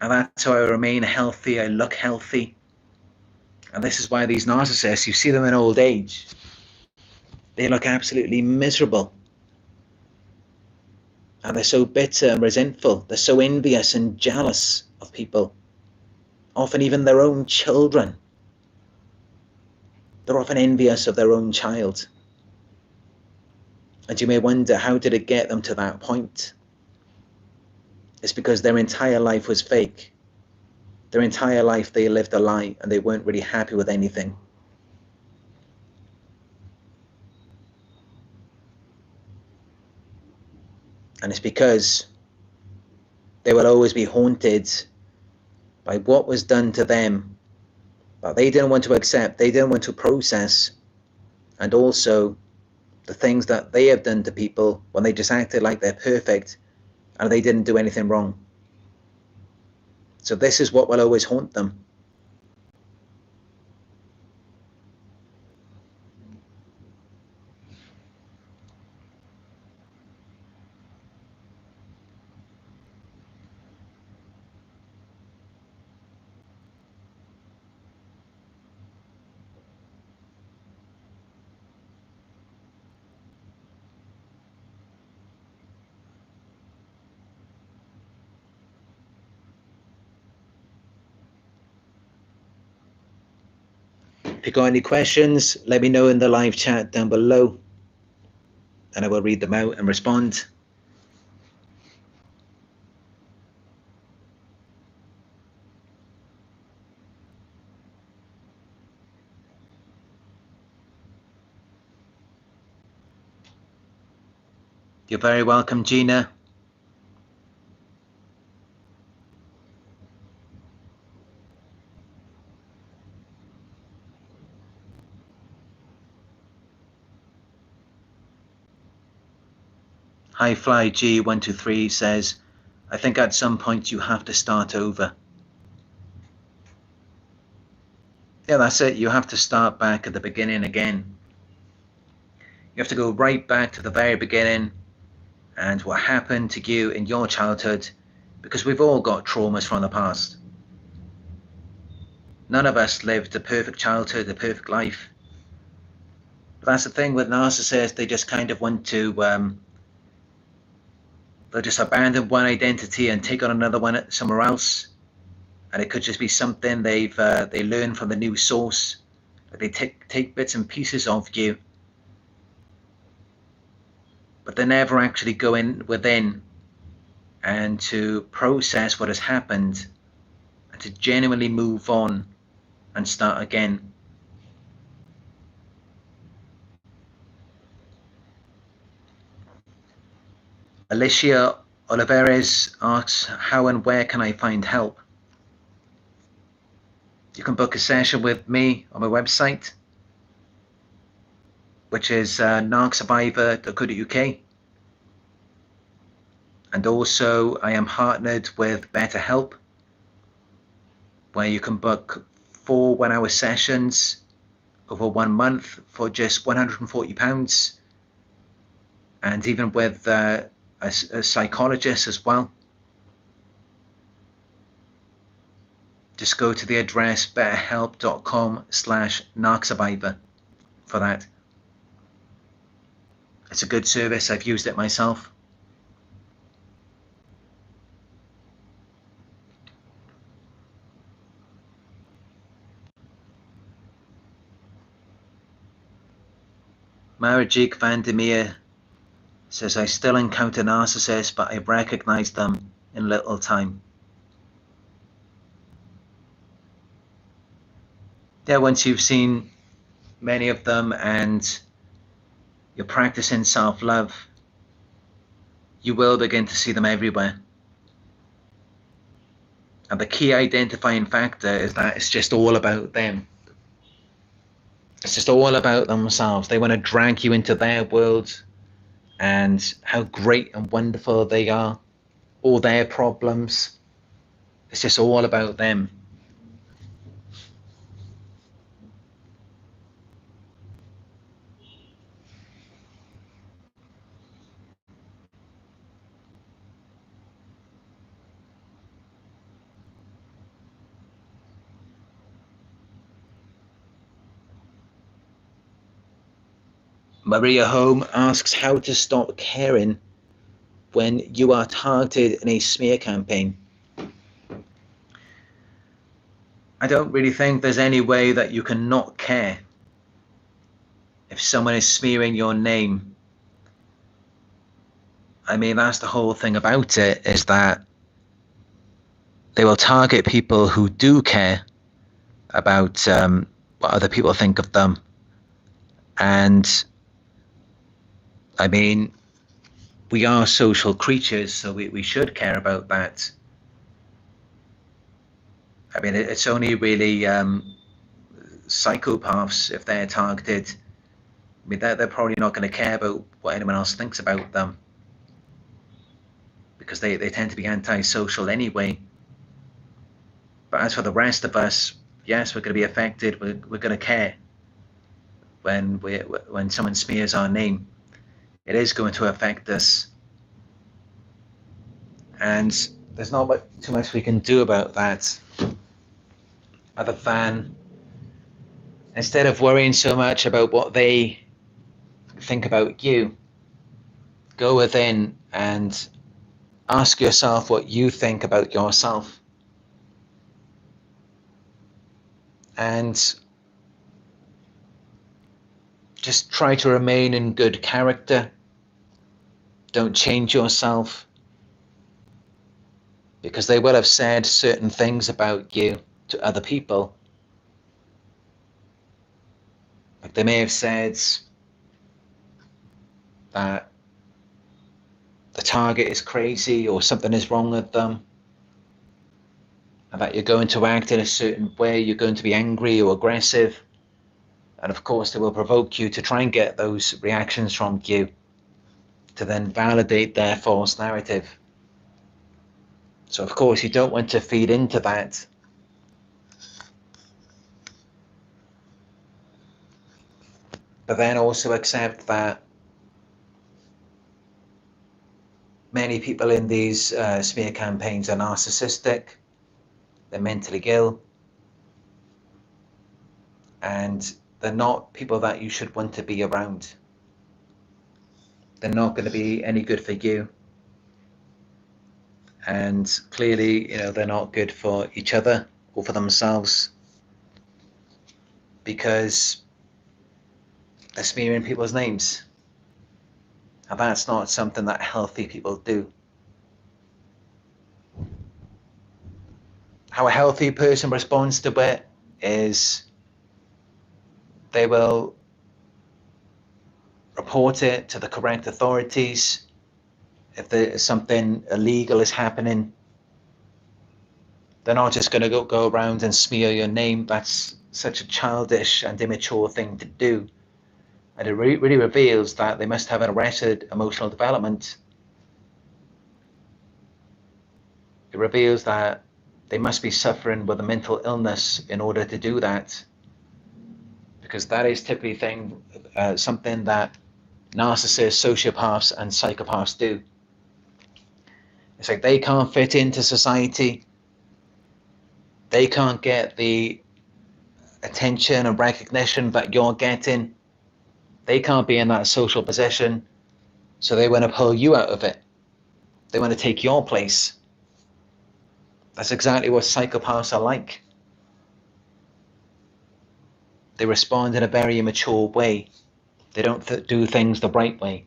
And that's how I remain healthy, I look healthy. And this is why these narcissists, you see them in old age, they look absolutely miserable. And they're so bitter and resentful. They're so envious and jealous of people. Often even their own children. They're often envious of their own child. And you may wonder, how did it get them to that point? It's because their entire life was fake. Their entire life they lived a lie and they weren't really happy with anything. And it's because they will always be haunted by what was done to them that they didn't want to accept, they didn't want to process, and also the things that they have done to people when they just acted like they're perfect and they didn't do anything wrong. So this is what will always haunt them. If you've got any questions, let me know in the live chat down below, and I will read them out and respond. You're very welcome, Gina. Highfly G123 says, I think at some point you have to start over. Yeah, that's it. You have to start back at the beginning again. You have to go right back to the very beginning and what happened to you in your childhood, because we've all got traumas from the past. None of us lived a perfect childhood, a perfect life. But that's the thing with narcissists, they just kind of want to, they'll just abandon one identity and take on another one somewhere else. And it could just be something they learn from the new source. They take bits and pieces of you, but they never actually go in within and to process what has happened and to genuinely move on and start again. Alicia Oliveres asks, how and where can I find help? You can book a session with me on my website, which is narcsurvivor.co.uk. And also I am partnered with BetterHelp, where you can book 4 1-hour sessions over 1 month for just £140, and even with a psychologist as well. Just go to the address betterhelp.com/narcsurvivor for that. It's a good service. I've used it myself. Marajik Vandermeer says, I still encounter narcissists, but I recognize them in little time. Yeah, once you've seen many of them and you're practicing self-love, you will begin to see them everywhere. And the key identifying factor is that it's just all about them. It's just all about themselves. They want to drag you into their world and how great and wonderful they are, all their problems. It's just all about them. Maria Home asks how to stop caring when you are targeted in a smear campaign. I don't really think there's any way that you can not care if someone is smearing your name. I mean, that's the whole thing about it, is that they will target people who do care about what other people think of them. And I mean, we are social creatures, so we should care about that. I mean, it's only really psychopaths, if they're targeted. I mean, they're probably not going to care about what anyone else thinks about them, because they tend to be antisocial anyway. But as for the rest of us, yes, we're going to be affected. We're going to care when someone smears our name. It is going to affect us, and there's not too much we can do about that, other than, instead of worrying so much about what they think about you, go within and ask yourself what you think about yourself. And just try to remain in good character. Don't change yourself, because they will have said certain things about you to other people. Like they may have said that the target is crazy or something is wrong with them, and that you're going to act in a certain way, you're going to be angry or aggressive. And of course, they will provoke you to try and get those reactions from you to then validate their false narrative. So, of course, you don't want to feed into that. But then also accept that many people in these smear campaigns are narcissistic, they're mentally ill, and they're not people that you should want to be around. They're not going to be any good for you. And clearly, they're not good for each other or for themselves, because they're smearing people's names. And that's not something that healthy people do. How a healthy person responds to it is they will report it to the correct authorities. If there's something illegal is happening, they're not just going to go around and smear your name. That's such a childish and immature thing to do. And it really reveals that they must have an arrested emotional development. It reveals that they must be suffering with a mental illness in order to do that. Because that is typically something that narcissists, sociopaths, and psychopaths do. It's like they can't fit into society. They can't get the attention and recognition that you're getting. They can't be in that social position, so they want to pull you out of it. They want to take your place. That's exactly what psychopaths are like. They respond in a very immature way. They don't do things the right way.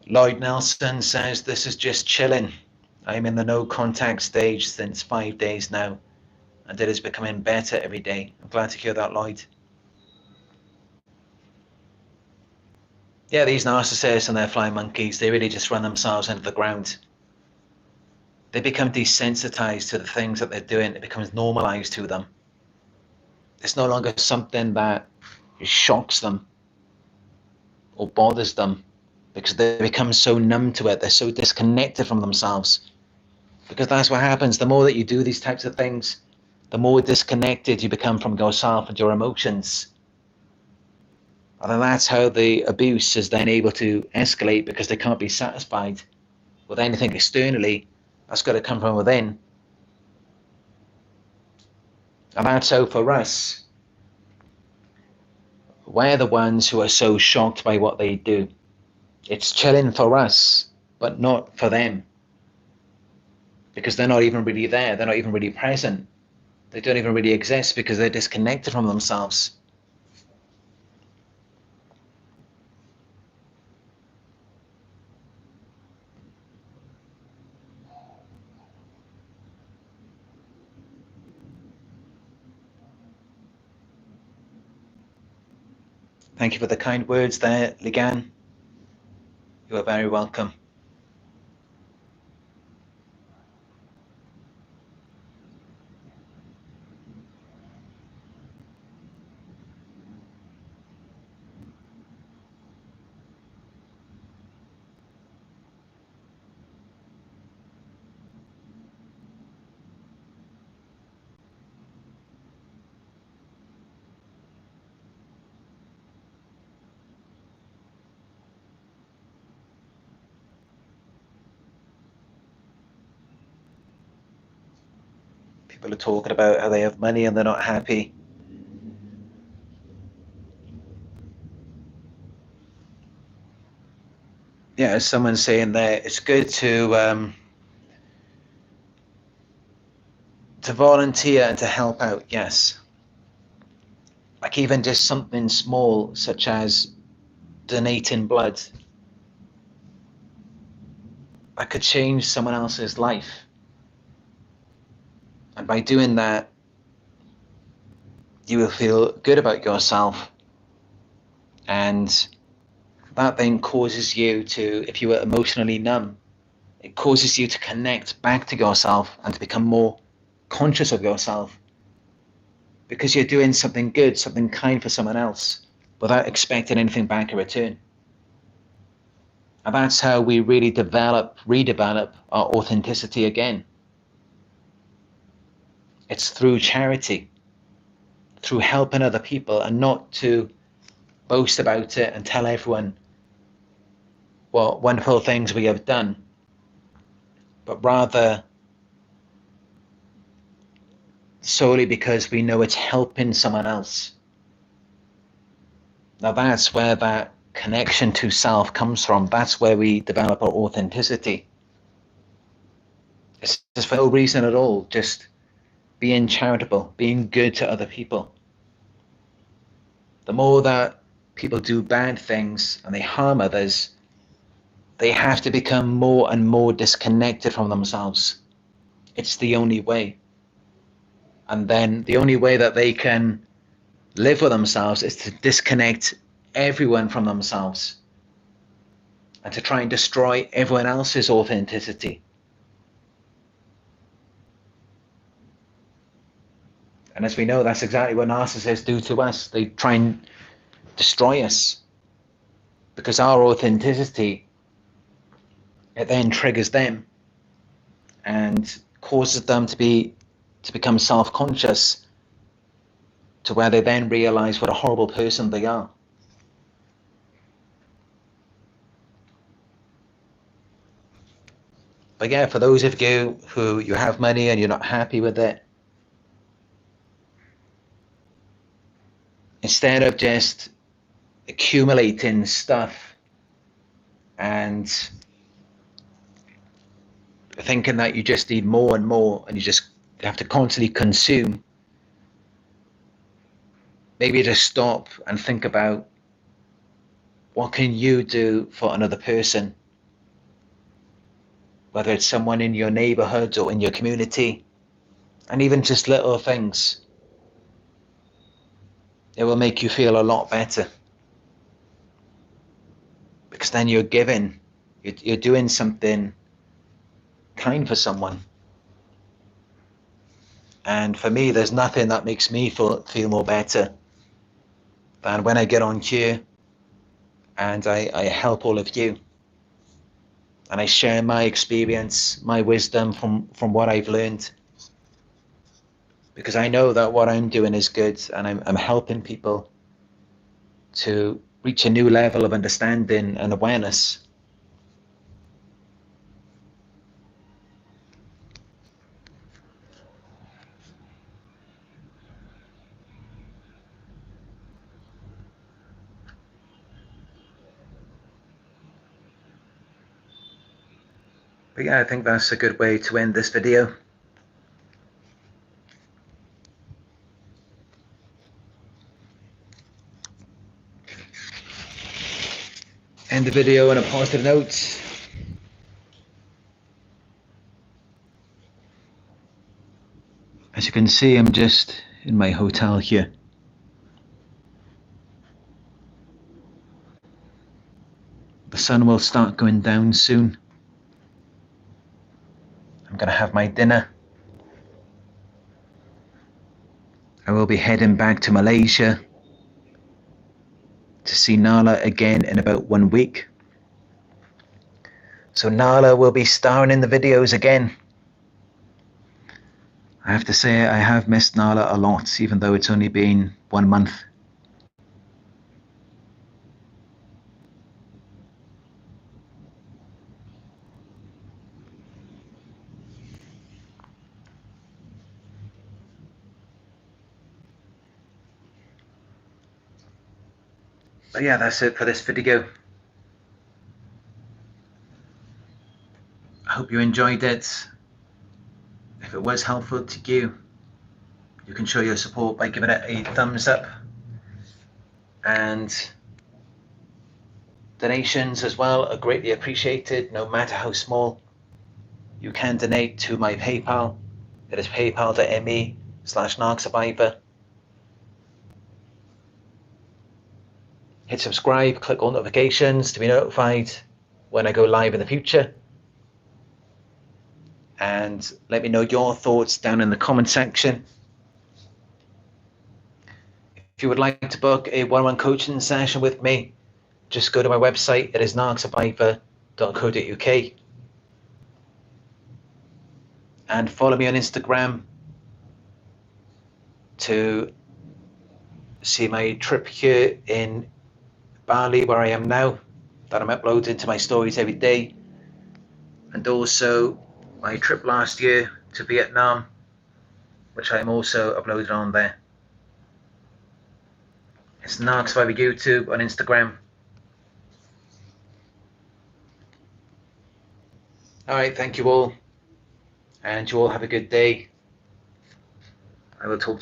Lloyd Nelson says, "This is just chilling. I'm in the no contact stage since 5 days now, and it is becoming better every day." I'm glad to hear that, Lloyd. Yeah, these narcissists and their flying monkeys, they really just run themselves into the ground. They become desensitized to the things that they're doing. It becomes normalized to them. It's no longer something that shocks them or bothers them, because they become so numb to it. They're so disconnected from themselves. Because that's what happens. The more that you do these types of things, the more disconnected you become from yourself and your emotions. And then that's how the abuse is then able to escalate, because they can't be satisfied with anything externally. That's got to come from within. And that's how for us, we're the ones who are so shocked by what they do. It's chilling for us, but not for them. Because they're not even really there. They're not even really present. They don't even really exist, because they're disconnected from themselves. Thank you for the kind words there, Ligan. You are very welcome. People are talking about how they have money and they're not happy. Yeah, as someone's saying there, it's good to volunteer and to help out. Yes, like even just something small, such as donating blood, that could change someone else's life. And by doing that, you will feel good about yourself. And that then causes you to, if you were emotionally numb, it causes you to connect back to yourself and to become more conscious of yourself, because you're doing something good, something kind for someone else without expecting anything back in return. And that's how we really redevelop our authenticity again. It's through charity, through helping other people, and not to boast about it and tell everyone what wonderful things we have done, but rather solely because we know it's helping someone else. Now that's where that connection to self comes from. That's where we develop our authenticity. It's just for no reason at all, just being charitable, being good to other people. The more that people do bad things and they harm others, they have to become more and more disconnected from themselves. It's the only way. And then the only way that they can live with themselves is to disconnect everyone from themselves and to try and destroy everyone else's authenticity. And as we know, that's exactly what narcissists do to us. They try and destroy us, because our authenticity, it then triggers them and causes them to become self-conscious, to where they then realize what a horrible person they are. But yeah, for those of you who you have money and you're not happy with it, instead of just accumulating stuff and thinking that you just need more and more and you just have to constantly consume, maybe just stop and think about, what can you do for another person? Whether it's someone in your neighborhood or in your community, and even just little things, it will make you feel a lot better. Because then you're giving, you're doing something kind for someone. And for me, there's nothing that makes me feel more better than when I get on here and I help all of you. And I share my experience, my wisdom from what I've learned. Because I know that what I'm doing is good, and I'm helping people to reach a new level of understanding and awareness. But yeah, I think that's a good way to end this video. End the video on a positive note. As you can see, I'm just in my hotel here. The sun will start going down soon. I'm gonna have my dinner. I will be heading back to Malaysia to see Nala again in about 1 week. So Nala will be starring in the videos again. I have to say, I have missed Nala a lot, even though it's only been 1 month. But yeah, that's it for this video. I hope you enjoyed it. If it was helpful to you, you can show your support by giving it a thumbs up, and donations as well are greatly appreciated, no matter how small. You can donate to my PayPal. It is paypal.me/Narc Survivor. Hit subscribe, click all notifications to be notified when I go live in the future. And let me know your thoughts down in the comment section. If you would like to book a one-on-one coaching session with me, just go to my website. It is narcsurvivor.co.uk. And follow me on Instagram to see my trip here in Bali, where I am now, that I'm uploading to my stories every day. And also my trip last year to Vietnam, which I'm also uploading on there. It's Narc Survivor YouTube on Instagram. Alright, thank you all. And you all have a good day. I will talk